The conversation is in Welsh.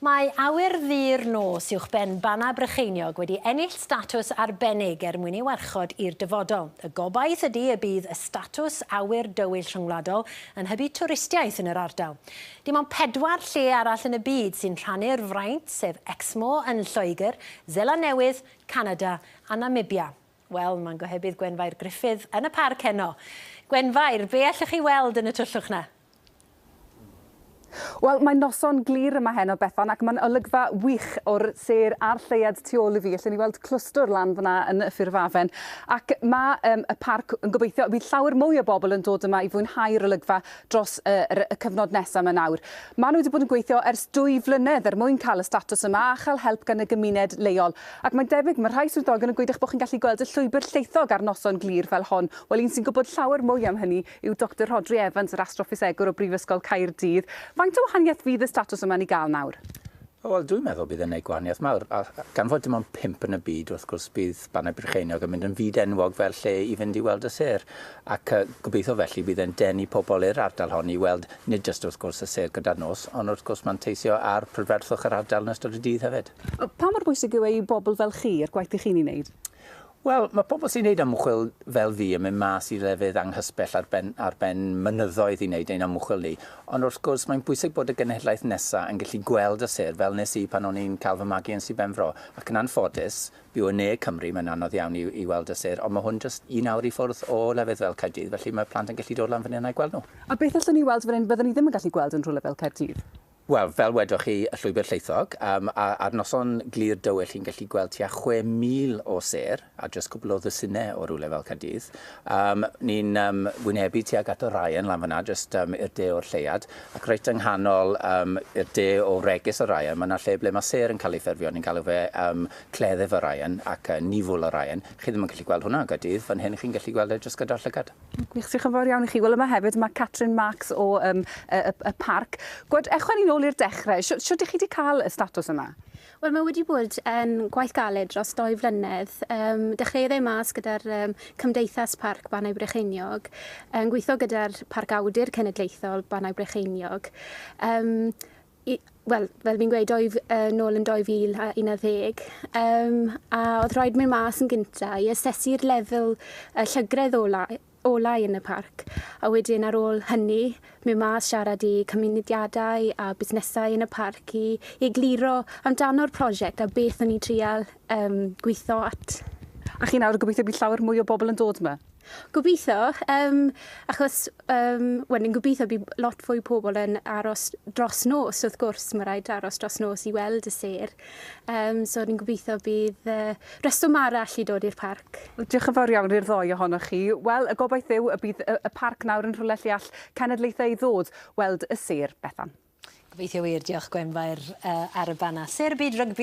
Mae awyr ddur nos uwchben BannauBrycheiniog wedi ennill statws arbennig mwyn ei warchod i'r dyfodol. Y gobaith ydy y bydd y statws awyr dywyll rhyngwladol yn hybu twristiaeth yn yr ardal. Dim ond 4 lle arall yn y byd sy'n rhannu'r fraint, sef Exmo yn Lloegr, Seland Newydd, Canada a Namibia. Wel, mae'n gohebydd Gwenfair Griffith yn y parc heno. Gwenfair, be allwch chi weld yn y twllwch na? Wel, mae'n noson glir yma heno, Bethan, ac mae'n olygfa wych o'r sêr a'r lleiad tu ôl i fi. Allwn ni weld clwstwr lan fyna yn y ffurfafen. Ac mae y parc yn gobeithio, bydd llawer mwy o bobl yn dod yma i fwynhau'r olygfa dros y cyfnod nesaf yma nawr. Maen nhw wedi bod yn gweithio ers 2 flynedd mwyn cael y statws yma a chael help gan y gymuned leol. Ac mae'n debyg, mae rhai swyddogion yn gweud eich bod chi'n gallu gweld y llwybr lleithog ar noson glir fel hon. Wel, un sy'n gwybod llawer mwy am hynny yw Dr Rodri Evans, yr astroffisegwr o Brifysgol Caerdydd. Faint o wahaniaeth fydd y statws yma i gael nawr? Wel, dwi'n meddwl bydd yn gwneud gwahaniaeth mawr. Gan fod dim ond 5 yn y byd, wrth gwrs, bydd BannauBrycheiniog yn mynd yn fyd enwog fel lle i fynd i weld y sêr. Ac gobeithio felly bydd yn denu pobl i'r ardal hon i weld nid jyst wrth gwrs y sêr gyda'r nos, ond wrth gwrs mae'n teithio ar prydferthwch yr ardal yn ystod y dydd hefyd. Pa mor bwysig yw ei bobl fel chi, yr gwaith i chi'n ei wneud? Wel, mae pobl sy'n gwneud ymchwil fel fi yn mynd mas i lefydd anghysbell ar ben mynyddoedd i wneud ein ymchwil ni. Ond wrth gwrs, mae'n bwysig bod y genhedlaeth nesaf yn gallu gweld y sêr fel nes i pan o'n i'n cael fy magu yn Sir Benfro. Ac yn anffodus, byw yn ne Cymru, mae'n anodd iawn i weld y sêr, ond mae hwn jyst 1 awr i ffwrdd o lefydd fel Caerdydd, felly mae plant yn gallu dod lan fan hyn a'i gweld nhw. A beth allwn ni weld fan hyn byddwn ni ddim yn gallu gweld yn rhywle fel Caerdydd? Wel, fel wedwch chi, y llwybr lleithog, a'r noson glir dywyll chi'n gallu gweld tua 6,000 o sêr, a jyst cwbl o ddysynau o rywle fel Caerdydd. Ni'n wynebu tuag at o Ryan lan fyna, jyst i'r de o'r lleiad, ac reit yng nghanol i'r de o regus o Ryan, mae yna lle ble mae sêr yn cael ei ffurfio, ni'n galw fe cleddyf o Ryan ac nifwl o Ryan. Chi ddim yn gallu gweld hwnna yn Gaerdydd, fan hyn chi'n gallu gweld e jyst gyda'r llygad. Gwych, diolch yn fawr iawn i chi. Wel, yma hefyd mae Catrin Marks o y parc. Echwan i'n ôl i'r dechrau, siwt ych chi wedi cael y statws yma? Wel, mae wedi bod yn gwaith galed dros 2 flynedd. Dechreuodd ei mas gyda'r Cymdeithas Parc BannauBrycheiniog, yn gweithio gyda'r Parc Awdur Cenedlaethol BannauBrycheiniog. Wel, fel fi'n gweud, nôl yn 2011, a oedd rhaid mynd mas yn gyntaf i asesu'r lefel llygredd olau yn y parc. A wedyn ar ôl hynny, mynd mas siarad i cymunediadau a busnesau yn y parc i egluro amdano'r prosiect a beth o'n i trial gweithio at. A chi nawr gobeithio bydd llawer mwy o bobl yn dod yma? Gobeithio, achos ni'n gobeithio bydd lot fwy pobl yn aros dros nos, wrth gwrs mae rhaid aros dros nos i weld y sêr. So ni'n gobeithio bydd reswm arall i dod i'r parc. Diolch yn fawr iawn i'r ddoi ohonoch chi. Wel, y gobaith yw y bydd y parc nawr yn rhywle lle all cenedlaethau ddod weld y sêr, Bethan. Gobeithio wir, diolch Gwenfair ar y Banna. Sêr y byd rygbi.